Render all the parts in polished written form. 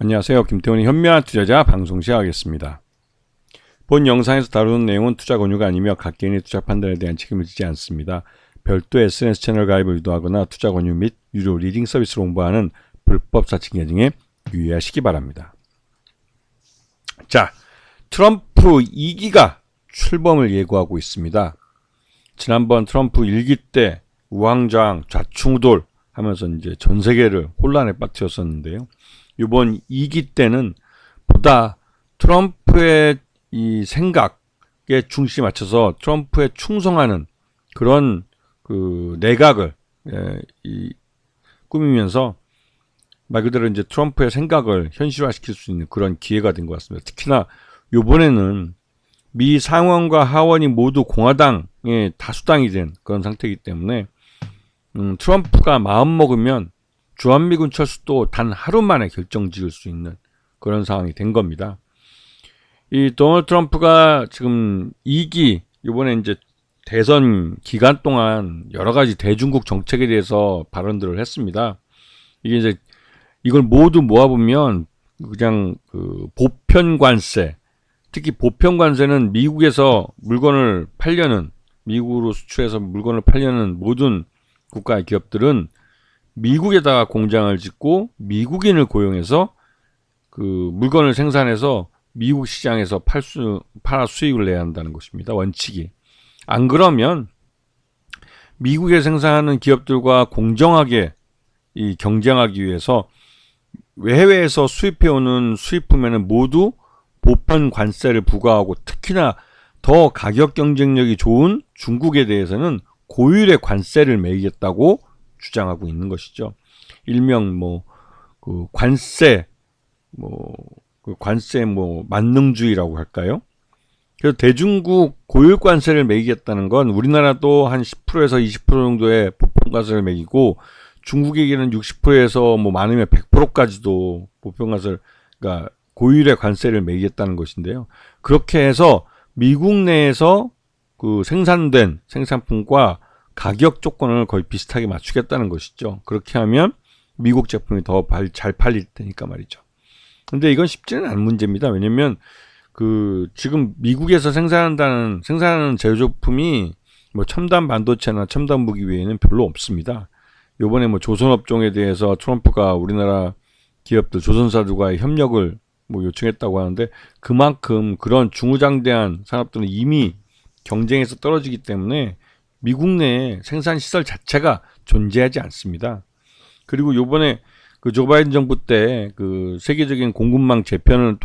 안녕하세요. 김태훈의 현명한 투자자 방송 시작하겠습니다. 본 영상에서 다루는 내용은 투자 권유가 아니며 각 개인의 투자 판단에 대한 책임을 지지 않습니다. 별도 SNS 채널 가입을 유도하거나 투자 권유 및 유료 리딩 서비스를 홍보하는 불법 사칭 계정에 유의하시기 바랍니다. 자, 트럼프 2기가 출범을 예고하고 있습니다. 지난번 트럼프 1기 때 우왕좌왕 좌충우돌 하면서 이제 전 세계를 혼란에 빠뜨렸었는데요. 이번 2기 때는 보다 트럼프의 이 생각에 중심에 맞춰서 트럼프에 충성하는 그런 그 내각을 꾸미면서 말 그대로 이제 트럼프의 생각을 현실화시킬 수 있는 그런 기회가 된 것 같습니다. 특히나 이번에는 미 상원과 하원이 모두 공화당의 다수당이 된 그런 상태이기 때문에 트럼프가 마음먹으면 주한미군 철수도 단 하루 만에 결정 지을 수 있는 그런 상황이 된 겁니다. 이 도널드 트럼프가 지금 2기 이번에 이제 대선 기간 동안 여러 가지 대중국 정책에 대해서 발언들을 했습니다. 이게 이제 이걸 모두 모아보면 그냥 그 보편 관세, 특히 보편 관세는 미국에서 물건을 팔려는 미국으로 수출해서 물건을 팔려는 모든 국가의 기업들은 미국에다가 공장을 짓고 미국인을 고용해서 그 물건을 생산해서 미국 시장에서 팔아 수익을 내야 한다는 것입니다. 원칙이. 안 그러면 미국에 생산하는 기업들과 공정하게 이 경쟁하기 위해서 해외에서 수입해오는 수입품에는 모두 보편 관세를 부과하고 특히나 더 가격 경쟁력이 좋은 중국에 대해서는 고율의 관세를 매기겠다고 주장하고 있는 것이죠. 일명 그 관세 만능주의라고 할까요? 그래서 대중국 고율 관세를 매기겠다는 건 우리나라도 한 10%에서 20% 정도의 보편 관세를 매기고 중국에게는 60%에서 많으면 100%까지도 보편 관세를 그러니까 고율의 관세를 매기겠다는 것인데요. 그렇게 해서 미국 내에서 그 생산된 생산품과 가격 조건을 거의 비슷하게 맞추겠다는 것이죠. 그렇게 하면 미국 제품이 더 잘 팔릴 테니까 말이죠. 근데 이건 쉽지는 않은 문제입니다. 왜냐면 그 지금 미국에서 생산하는 제조품이 첨단 반도체나 첨단 무기 외에는 별로 없습니다. 요번에 조선업종에 대해서 트럼프가 우리나라 기업들 조선사들과의 협력을 요청했다고 하는데 그만큼 그런 중후장대한 산업들은 이미 경쟁에서 떨어지기 때문에 미국 내에 생산 시설 자체가 존재하지 않습니다. 그리고 요번에 그 조 바이든 정부 때 그 세계적인 공급망 재편을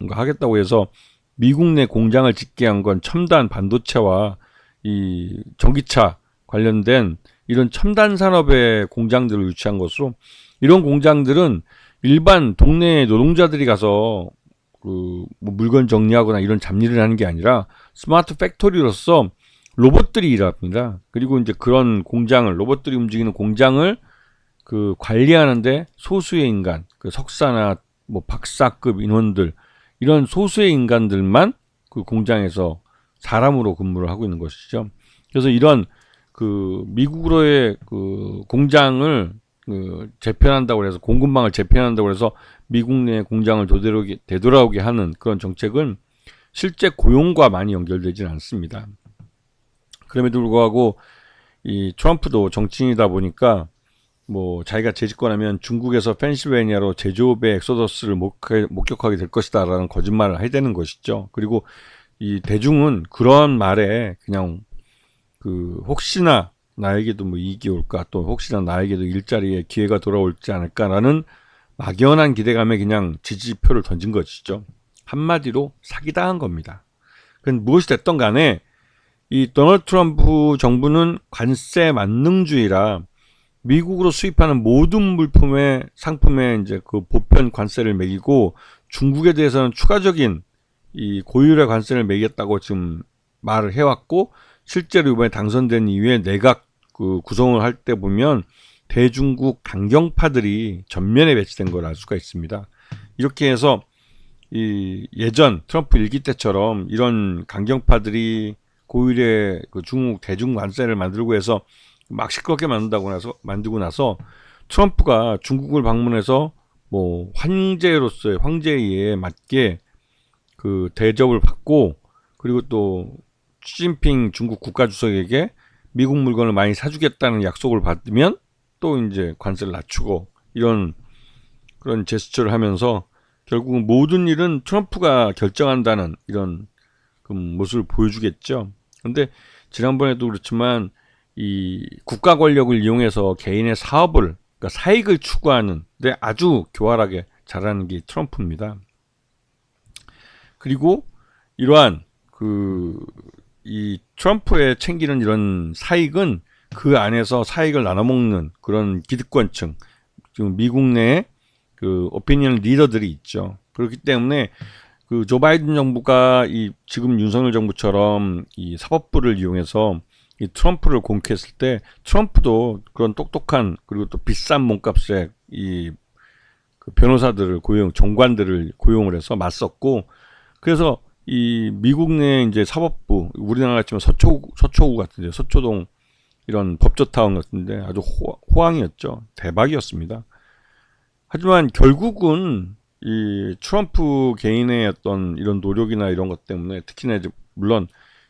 하겠다고 해서 미국 내 공장을 짓게 한 건 첨단 반도체와 이 전기차 관련된 이런 첨단 산업의 공장들을 유치한 것으로 이런 공장들은 일반 동네 노동자들이 가서 그 물건 정리하거나 이런 잡일을 하는 게 아니라 스마트 팩토리로서 로봇들이 일합니다. 그리고 이제 그런 공장을 로봇들이 움직이는 공장을 그 관리하는데 소수의 인간, 그 석사나 박사급 인원들 이런 소수의 인간들만 그 공장에서 사람으로 근무를 하고 있는 것이죠. 그래서 이런 그 미국으로의 그 공장을 그 재편한다고 해서 공급망을 재편한다고 해서 미국 내 공장을 되돌아오게 하는 그런 정책은 실제 고용과 많이 연결되지는 않습니다. 그럼에도 불구하고 이 트럼프도 정치인이다 보니까 자기가 재집권하면 중국에서 펜실베니아로 제조업의 엑소더스를 목격하게 될 것이다라는 거짓말을 해야 되는 것이죠. 그리고 이 대중은 그런 말에 그냥 그 혹시나 나에게도 이익이 올까 또 혹시나 나에게도 일자리에 기회가 돌아올지 않을까라는 막연한 기대감에 그냥 지지표를 던진 것이죠. 한마디로 사기당한 겁니다. 그건 무엇이 됐던 간에 이 도널드 트럼프 정부는 관세 만능주의라 미국으로 수입하는 모든 상품에 이제 그 보편 관세를 매기고 중국에 대해서는 추가적인 이 고율의 관세를 매기겠다고 지금 말을 해왔고 실제로 이번에 당선된 이후에 내각 그 구성을 할 때 보면 대중국 강경파들이 전면에 배치된 걸 알 수가 있습니다. 이렇게 해서 이 예전 트럼프 1기 때처럼 이런 강경파들이 고율의 그 중국 대중 관세를 만들고 해서 막 시끄럽게 만들고 나서 트럼프가 중국을 방문해서 뭐 황제로서의 황제에 맞게 그 대접을 받고, 그리고 또 시진핑 중국 국가주석에게 미국 물건을 많이 사주겠다는 약속을 받으면 또 이제 관세를 낮추고, 이런 그런 제스처를 하면서 결국은 모든 일은 트럼프가 결정한다는 이런 그 모습을 보여주겠죠. 근데 지난번에도 그렇지만 이 국가 권력을 이용해서 개인의 사업을, 그러니까 사익을 추구하는데 아주 교활하게 잘하는 게 트럼프입니다. 그리고 이러한 그 이 트럼프의 챙기는 이런 사익은 그 안에서 사익을 나눠먹는 그런 기득권층, 지금 미국 내에 그 오피니언 리더들이 있죠. 그렇기 때문에 그 조 바이든 정부가 이 지금 윤석열 정부처럼 이 사법부를 이용해서 이 트럼프를 공격했을 때, 트럼프도 그런 똑똑한, 그리고 또 비싼 몸값에 이 그 변호사들을 정관들을 고용을 해서 맞섰고, 그래서 이 미국 내 이제 사법부, 우리나라 같지만 서초구 같은데, 서초동 이런 법조타운 같은데 아주 호황이었죠. 대박이었습니다. 하지만 결국은 이 트럼프 개인의 어떤 이런 노력이나 이런 것 때문에, 특히나 이제 물론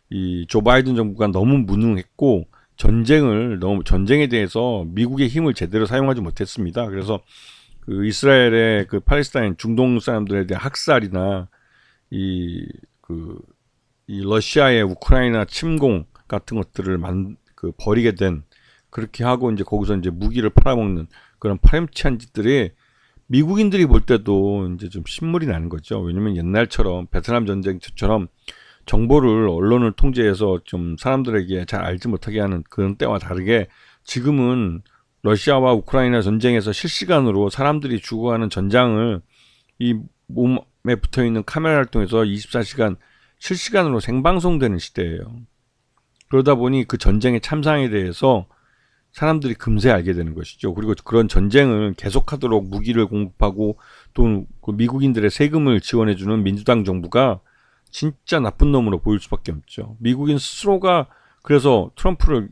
이 조 바이든 정부가 너무 무능했고, 전쟁에 대해서 미국의 힘을 제대로 사용하지 못했습니다. 그래서 그 이스라엘의 그 팔레스타인 중동 사람들에 대한 학살이나 이 그 이 러시아의 우크라이나 침공 같은 것들을 벌이게 된, 그렇게 하고 이제 거기서 이제 무기를 팔아먹는 그런 파렴치한 짓들이 미국인들이 볼 때도 이제 좀 신물이 나는 거죠. 왜냐면 옛날처럼 베트남 전쟁처럼 정보를 언론을 통제해서 좀 사람들에게 잘 알지 못하게 하는 그런 때와 다르게, 지금은 러시아와 우크라이나 전쟁에서 실시간으로 사람들이 죽어가는 전장을 이 몸에 붙어있는 카메라를 통해서 24시간 실시간으로 생방송되는 시대예요. 그러다 보니 그 전쟁의 참상에 대해서 사람들이 금세 알게 되는 것이죠. 그리고 그런 전쟁을 계속하도록 무기를 공급하고 또 그 미국인들의 세금을 지원해주는 민주당 정부가 진짜 나쁜 놈으로 보일 수밖에 없죠. 미국인 스스로가 그래서 트럼프를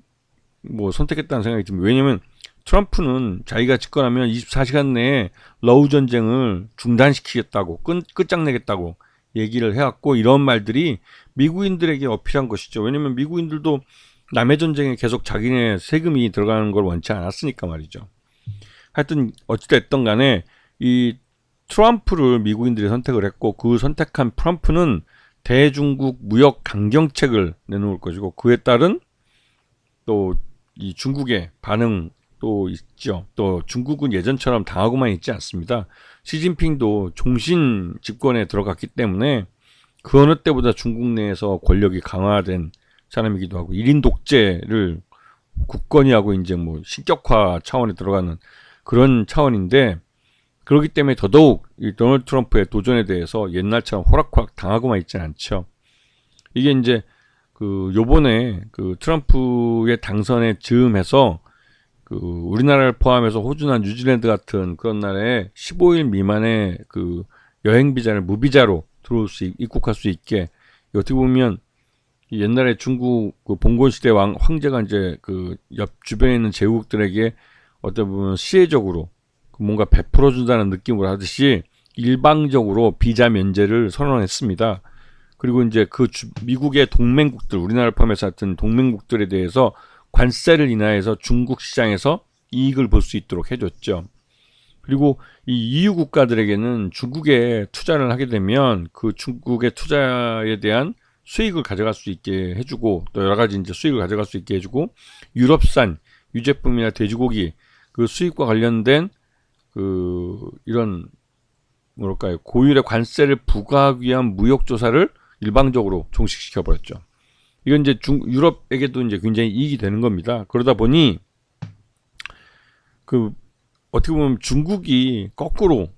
뭐 선택했다는 생각이 듭니다. 왜냐하면 트럼프는 자기가 집권하면 24시간 내에 러우 전쟁을 중단시키겠다고, 끝장내겠다고 얘기를 해왔고, 이런 말들이 미국인들에게 어필한 것이죠. 왜냐하면 미국인들도 남의 전쟁에 계속 자기네 세금이 들어가는 걸 원치 않았으니까 말이죠. 하여튼 어찌됐든 간에 이 트럼프를 미국인들이 선택을 했고, 그 선택한 트럼프는 대중국 무역 강경책을 내놓을 것이고, 그에 따른 또 이 중국의 반응 또 있죠. 또 중국은 예전처럼 당하고만 있지 않습니다. 시진핑도 종신 집권에 들어갔기 때문에 그 어느 때보다 중국 내에서 권력이 강화된 사람이기도 하고, 1인 독재를 굳건히 하고 이제 뭐 신격화 차원에 들어가는 그런 차원인데, 그렇기 때문에 더더욱 이 도널드 트럼프의 도전에 대해서 옛날처럼 호락호락 당하고만 있지는 않죠. 이게 이제 그 요번에 그 트럼프의 당선에 즈음해서 그 우리나라를 포함해서 호주나 뉴질랜드 같은 그런 나라에 15일 미만의 그 여행 비자를 무비자로 입국할 수 있게, 어떻게 보면 옛날에 중국 그 봉건 시대 황제가 이제 그 옆 주변에 있는 제국들에게 어떻게 보면 시혜적으로 뭔가 베풀어 준다는 느낌으로 하듯이 일방적으로 비자 면제를 선언했습니다. 그리고 이제 미국의 동맹국들, 우리나라를 포함해서 하여튼 동맹국들에 대해서 관세를 인하해서 중국 시장에서 이익을 볼 수 있도록 해줬죠. 그리고 이 EU 국가들에게는 중국에 투자를 하게 되면 그 중국의 투자에 대한 수익을 가져갈 수 있게 해주고, 또 여러 가지 이제 수익을 가져갈 수 있게 해주고, 유럽산 유제품이나 돼지고기 그 수입과 관련된 그 이런 뭐랄까요, 고율의 관세를 부과하기 위한 무역 조사를 일방적으로 종식시켜 버렸죠. 이건 이제 유럽에게도 이제 굉장히 이익이 되는 겁니다. 그러다 보니 그 어떻게 보면 중국이 거꾸로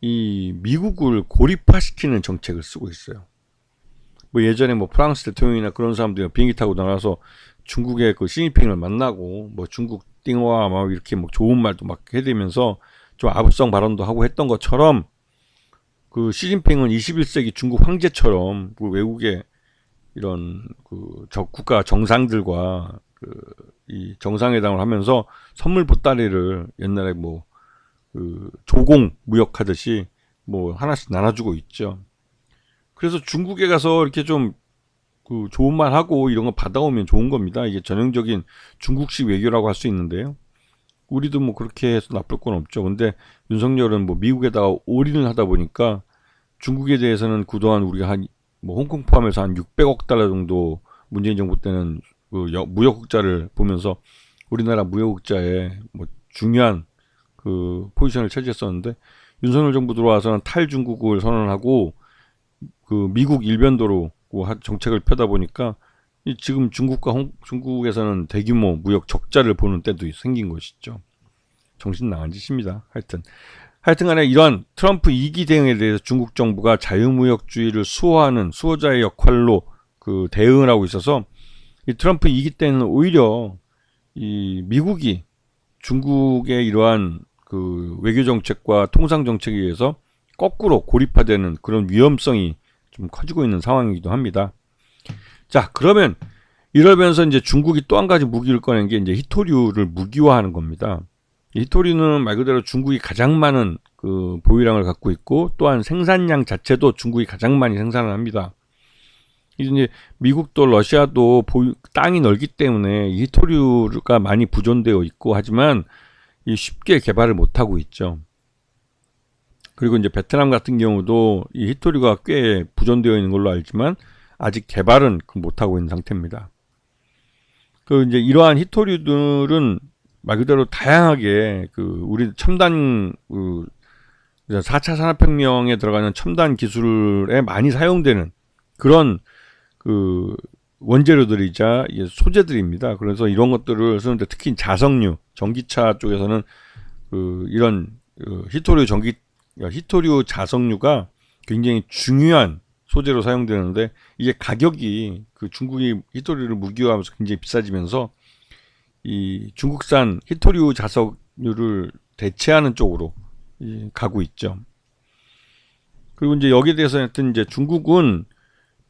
이 미국을 고립화시키는 정책을 쓰고 있어요. 뭐 예전에 뭐 프랑스 대통령이나 그런 사람들이 비행기 타고 나가서 중국의 그 시진핑을 만나고 뭐 중국 띵화 막 이렇게 뭐 좋은 말도 막 해대면서 좀 아부성 발언도 하고 했던 것처럼, 그 시진핑은 21세기 중국 황제처럼 그 외국의 이런 그 국가 정상들과 그 이 정상회담을 하면서 선물 보따리를 옛날에 뭐 조공 무역하듯이 뭐 하나씩 나눠주고 있죠. 그래서 중국에 가서 이렇게 좀 좋은 말 하고 이런 거 받아오면 좋은 겁니다. 이게 전형적인 중국식 외교라고 할 수 있는데요. 우리도 뭐 그렇게 해서 나쁠 건 없죠. 근데 윤석열은 뭐 미국에다가 올인을 하다 보니까 중국에 대해서는 그동안 우리가 뭐 홍콩 포함해서 한 600억 달러 정도 문재인 정부 때는 무역 흑자를 보면서 우리나라 무역 흑자에 뭐 중요한 포지션을 차지했었는데, 윤석열 정부 들어와서는 탈중국을 선언하고 미국 일변도로 정책을 펴다 보니까 지금 중국에서는 대규모 무역 적자를 보는 때도 생긴 것이죠. 정신 나간 짓입니다. 하여튼간에 이러한 트럼프 2기 대응에 대해서 중국 정부가 자유무역주의를 수호하는 수호자의 역할로 대응을 하고 있어서, 이 트럼프 2기 때는 오히려 이 미국이 중국의 이러한 외교 정책과 통상 정책에 의해서 거꾸로 고립화되는 그런 위험성이 좀 커지고 있는 상황이기도 합니다. 자, 그러면 이러면서 이제 중국이 또 한 가지 무기를 꺼낸 게 이제 히토류를 무기화하는 겁니다. 히토류는 말 그대로 중국이 가장 많은 보유량을 갖고 있고, 또한 생산량 자체도 중국이 가장 많이 생산을 합니다. 이제 미국도 러시아도 땅이 넓기 때문에 이 히토류가 많이 부존되어 있고, 하지만 쉽게 개발을 못 하고 있죠. 그리고 이제 베트남 같은 경우도 이 히토류가 꽤 부존되어 있는 걸로 알지만 아직 개발은 못 하고 있는 상태입니다. 이제 이러한 히토류들은 말 그대로 다양하게 우리 첨단 4차 산업혁명에 들어가는 첨단 기술에 많이 사용되는 그런 원재료들이자 소재들입니다. 그래서 이런 것들을 쓰는데, 특히 자석류, 전기차 쪽에서는 이런 히토류 자석류가 굉장히 중요한 소재로 사용되는데, 이게 가격이 중국이 히토류를 무기화하면서 굉장히 비싸지면서 이 중국산 히토류 자석류를 대체하는 쪽으로 가고 있죠. 그리고 이제 여기에 대해서 하여튼 이제 중국은,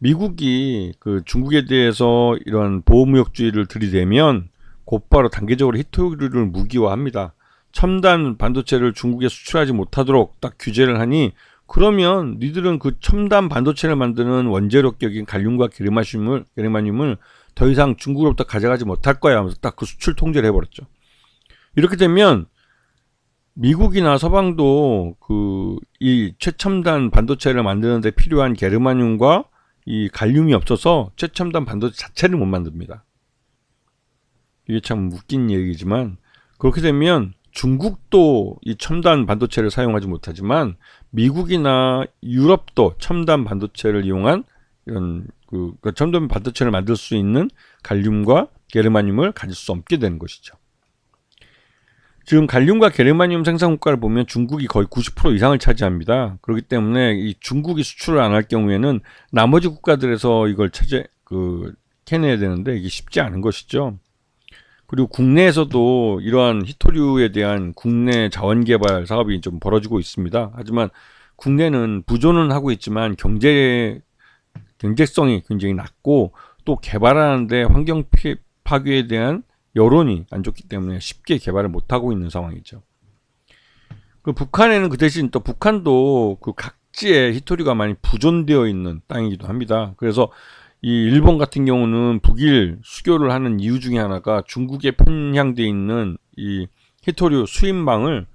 미국이 중국에 대해서 이런 보호무역주의를 들이대면 곧바로 단계적으로 히토류를 무기화합니다. 첨단 반도체를 중국에 수출하지 못하도록 딱 규제를 하니, 그러면 니들은 첨단 반도체를 만드는 원재료격인 갈륨과 게르마늄을 더 이상 중국으로부터 가져가지 못할 거야 하면서 딱 수출 통제를 해버렸죠. 이렇게 되면 미국이나 서방도 이 최첨단 반도체를 만드는 데 필요한 게르마늄과 이 갈륨이 없어서 최첨단 반도체 자체를 못 만듭니다. 이게 참 웃긴 얘기지만, 그렇게 되면 중국도 이 첨단 반도체를 사용하지 못하지만 미국이나 유럽도 첨단 반도체를 이용한 이런 첨단 반도체를 만들 수 있는 갈륨과 게르마늄을 가질 수 없게 되는 것이죠. 지금 갈륨과 게르마늄 생산 국가를 보면 중국이 거의 90% 이상을 차지합니다. 그렇기 때문에 이 중국이 수출을 안 할 경우에는 나머지 국가들에서 이걸 캐내야 되는데, 이게 쉽지 않은 것이죠. 그리고 국내에서도 이러한 히토류에 대한 국내 자원개발 사업이 좀 벌어지고 있습니다. 하지만 국내는 부존은 하고 있지만 경제성이 굉장히 낮고, 또 개발하는데 환경 파괴에 대한 여론이 안 좋기 때문에 쉽게 개발을 못하고 있는 상황이죠. 북한에는 그 대신 또 북한도 각지에 히토류가 많이 부존되어 있는 땅이기도 합니다. 그래서 이 일본 같은 경우는 북일 수교를 하는 이유 중에 하나가 중국에 편향되어 있는 이 히토류 수입망을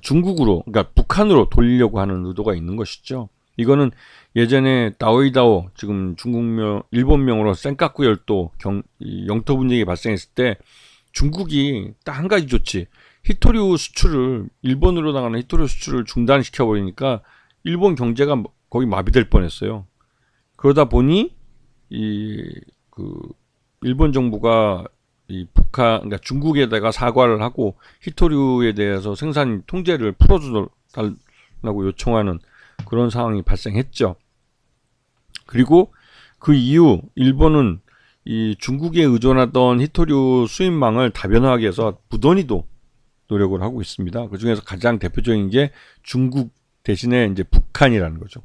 중국으로, 그러니까 북한으로 돌리려고 하는 의도가 있는 것이죠. 이거는 예전에 다오이다오, 지금 일본명으로 센카쿠 열도 영토 분쟁이 발생했을 때 중국이 딱 한 가지 좋지, 히토류 수출을, 일본으로 나가는 히토류 수출을 중단시켜 버리니까 일본 경제가 거의 마비될 뻔했어요. 그러다 보니 일본 정부가 그러니까 중국에다가 사과를 하고 히토류에 대해서 생산 통제를 풀어주달라고 요청하는 그런 상황이 발생했죠. 그리고 그 이후 일본은 이 중국에 의존하던 히토류 수입망을 다변화하기 위해서 무던히도 노력을 하고 있습니다. 그 중에서 가장 대표적인 게 중국 대신에 이제 북한이라는 거죠.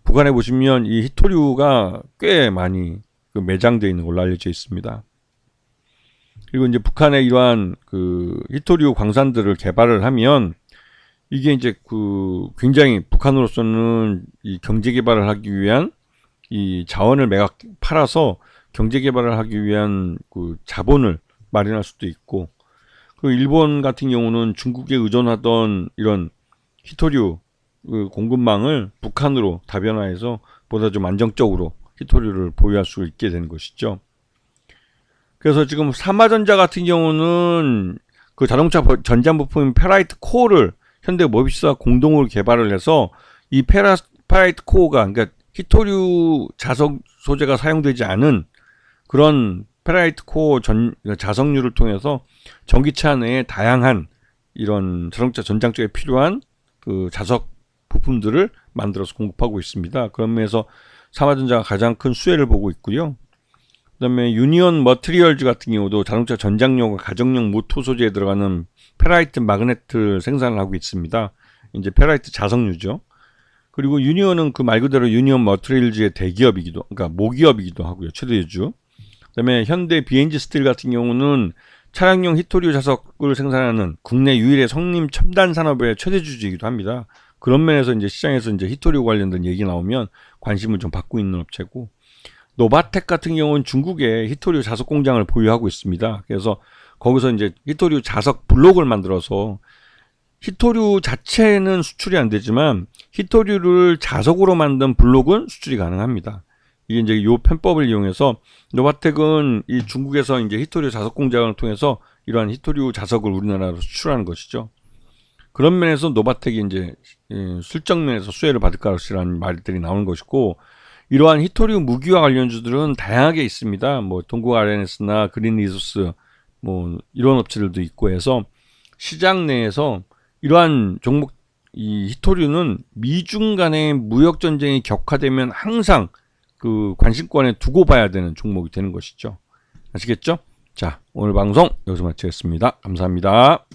북한에 보시면 이 히토류가 꽤 많이 매장되어 있는 걸로 알려져 있습니다. 그리고 이제 북한의 이러한 그 히토류 광산들을 개발을 하면 이게 이제 그 굉장히 북한으로서는 이 경제 개발을 하기 위한 이 자원을 매각 팔아서 경제 개발을 하기 위한 그 자본을 마련할 수도 있고, 그 일본 같은 경우는 중국에 의존하던 이런 히토류 그 공급망을 북한으로 다변화해서 보다 좀 안정적으로 히토류를 보유할 수 있게 되는 것이죠. 그래서 지금 삼화전자 같은 경우는 그 자동차 전장 부품인 페라이트 코어를 현대 모비스와 공동으로 개발을 해서 이 페라이트 코어가, 그러니까 히토류 자석 소재가 사용되지 않은 그런 페라이트 코어 자석류를 통해서 전기차 내에 다양한 이런 자동차 전장 쪽에 필요한 그 자석 부품들을 만들어서 공급하고 있습니다. 그런 면에서 삼화전자가 가장 큰 수혜를 보고 있고요. 그다음에 유니온 머트리얼즈 같은 경우도 자동차 전장용과 가정용 모터 소재에 들어가는 페라이트 마그네트를 생산을 하고 있습니다. 이제 페라이트 자석류죠. 그리고 유니온은 그 말 그대로 유니온 머트리얼즈의 대기업이기도, 그러니까 모기업이기도 하고요. 최대주. 그다음에 현대 BNG 스틸 같은 경우는 차량용 히토류 자석을 생산하는 국내 유일의 성림 첨단 산업의 최대주주이기도 합니다. 그런 면에서 이제 시장에서 이제 히토류 관련된 얘기 나오면 관심을 좀 받고 있는 업체고, 노바텍 같은 경우는 중국에 히토류 자석 공장을 보유하고 있습니다. 그래서 거기서 이제 히토류 자석 블록을 만들어서 히토류 자체는 수출이 안 되지만 히토류를 자석으로 만든 블록은 수출이 가능합니다. 이게 이제 요 편법을 이용해서 노바텍은 이 중국에서 이제 히토류 자석 공장을 통해서 이러한 히토류 자석을 우리나라로 수출하는 것이죠. 그런 면에서 노바텍이 이제 실적 면에서 수혜를 받을 것이라는 말들이 나오는 것이고, 이러한 히토류 무기화 관련주들은 다양하게 있습니다. 뭐 동국 RNS나 그린 리소스 뭐 이런 업체들도 있고 해서 시장 내에서 이러한 종목, 이 히토류는 미중 간의 무역 전쟁이 격화되면 항상 그 관심권에 두고 봐야 되는 종목이 되는 것이죠. 아시겠죠? 자, 오늘 방송 여기서 마치겠습니다. 감사합니다.